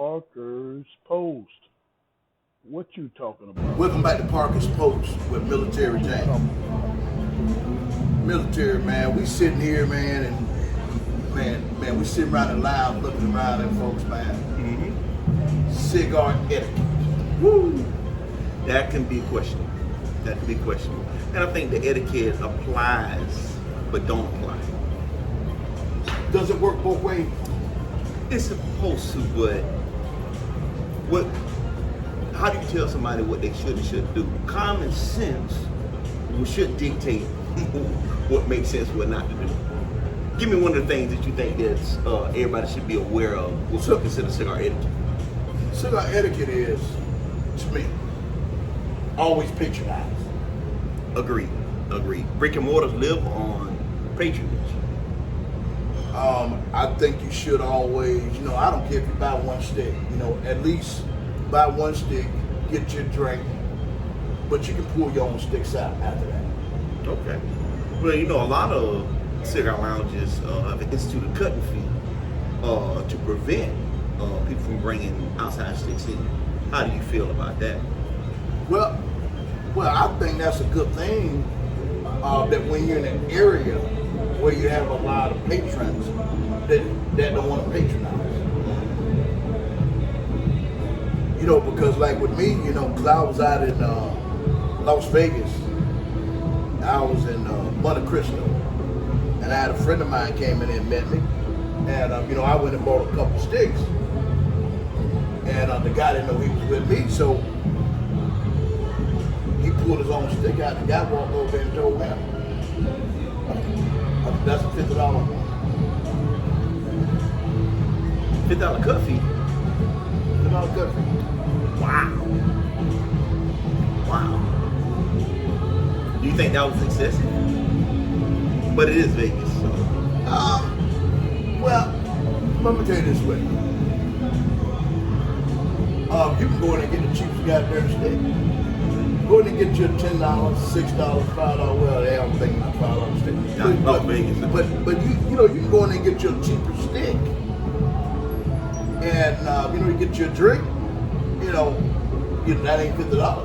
Parker's Post. What you talking about? Welcome back to Parker's Post with Military James. Military, man, we sitting here, man, and man, we sitting around the lounge looking around at folks, man. Cigar etiquette. Woo! That can be questionable. That can be questionable. And I think the etiquette applies, but don't apply. Does it work both ways? It's supposed to, but what? How do you tell somebody what they should and shouldn't do? Common sense should dictate what makes sense, what not to do. Give me one of the things that you think that everybody should be aware of. What's considered cigar etiquette? Cigar etiquette is, to me, always patronize. Agreed. Brick and mortars live on patronage. I think you should always, I don't care if you buy one stick, at least buy one stick, get your drink, but you can pull your own sticks out after that. Okay. Well, a lot of cigar lounges have instituted cutting fee to prevent people from bringing outside sticks in. How do you feel about that? Well, I think that's a good thing, that when you're in an area where you have a lot of patrons that don't want to patronize. Because like with me, because I was out in Las Vegas, I was in Monte Cristo, and I had a friend of mine came in and met me, and I went and bought a couple sticks, and the guy didn't know he was with me, so he pulled his own stick out. The guy walked over and told me, "That's a $50." $50 cut fee. $50 cut fee. Wow. Do you think that was excessive? But it is Vegas. So. Well, let me tell you this way. You can go in and get the cheapest goddamn stick. Go in and get your $10, $6, $5. Well, they don't think about $5 stick. Not Vegas. But you can go in and get your cheaper stick, and you get your drink. That ain't $50.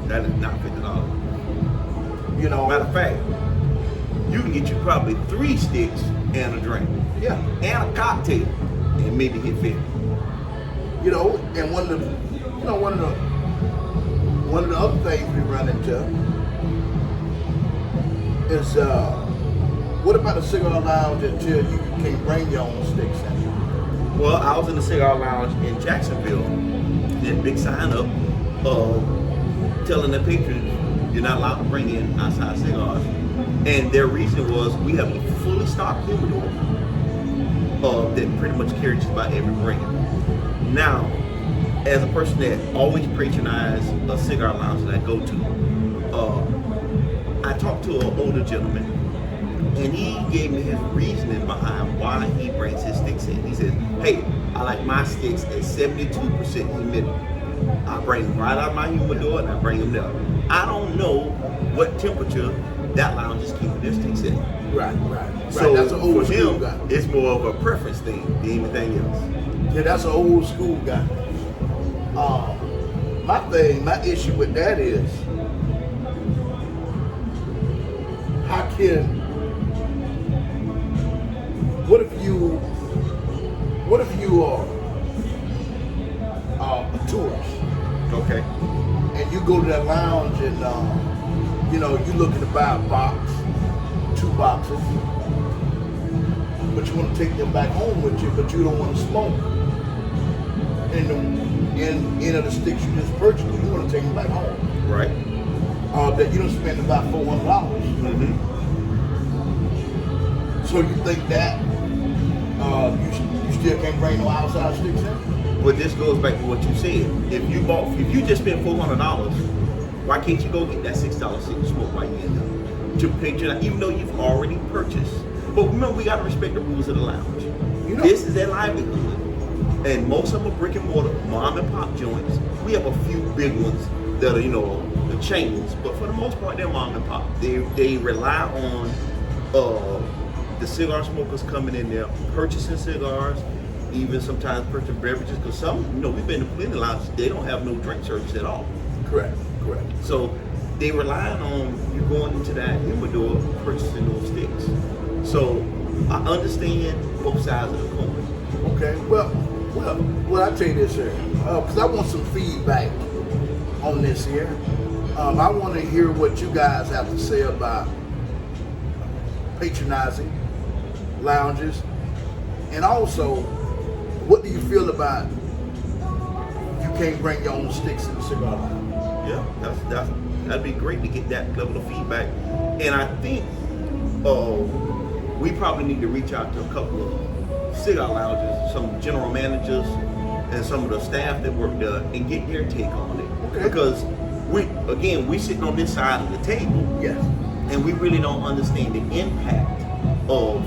That is not $50. Matter of fact, you can get you probably 3 sticks and a drink. Yeah. And a cocktail, and maybe hit 50. And one of the other things we run into is what about a cigar lounge that tell you can't bring your own sticks in? Well, I was in the cigar lounge in Jacksonville. Did a big sign up telling the patrons you're not allowed to bring in outside cigars. And their reason was we have a fully stocked humidor that pretty much carries just about every brand. Now, as a person that always patronizes a cigar lounge that I go to, I talked to an older gentleman, and he gave me his reasoning behind why he brings his sticks in. He says, "Hey, I like my sticks at 72% humidity. I bring them right out of my humidor and I bring them there." I don't know what temperature that lounge is keeping their sticks in. Right. So That's an old for school him, guy. it's more of a preference thing than anything else. Yeah, that's an old school guy. My issue with that is, what if you are a tourist? Okay. And you go to that lounge and you looking to buy a box, 2 boxes, but you want to take them back home with you, but you don't want to smoke. And the end of the sticks you just purchased, you want to take them back home. Right. That you don't spend about $400. Mm-hmm. So you think that you still can't bring no outside sticks in? Well, this goes back to what you said. If you just spent $400, why can't you go get that $6 stick and smoke while you're in there? To patronize, even though you've already purchased. But remember, we got to respect the rules of the lounge. This is their livelihood. And most of them are brick and mortar, mom and pop joints. We have a few big ones that are, the chains. But for the most part, they're mom and pop. They rely on the cigar smokers coming in there, purchasing cigars, even sometimes purchase beverages, because some, we've been to plenty lounges, they don't have no drink service at all. Correct. So they relying on you going into that humidor, purchasing those sticks. So I understand both sides of the coin. Okay. Well, I tell you this here, because I want some feedback on this here. I want to hear what you guys have to say about patronizing lounges, and also, what do you feel about you can't bring your own sticks in the cigar lounge? Yeah, that'd be great to get that level of feedback. And I think we probably need to reach out to a couple of cigar lounges, some general managers, and some of the staff that work there, and get their take on it. Okay. Because we sitting on this side of the table, Yes. and we really don't understand the impact of.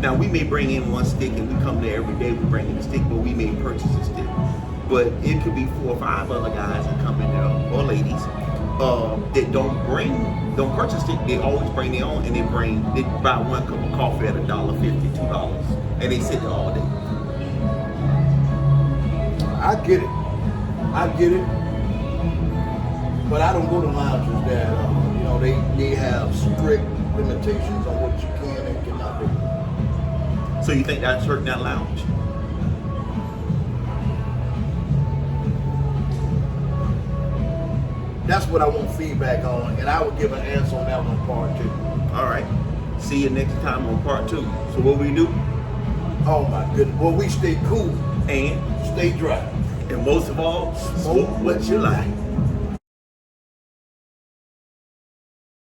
Now we may bring in one stick, and we come there every day. We bring in a stick, but we may purchase a stick. But it could be 4 or 5 other guys that come in there, or ladies, that don't purchase stick. They always bring their own, and they buy 1 cup of coffee at $1.50, $2, and they sit there all day. I get it. But I don't go to lounges that, they have strict limitations on what you can and cannot do. So you think that's hurting that lounge? That's what I want feedback on, and I will give an answer on that one part 2. All right. See you next time on part 2. So what we do? Oh my goodness. Well, we stay cool And stay dry. most of all, smoke what you like.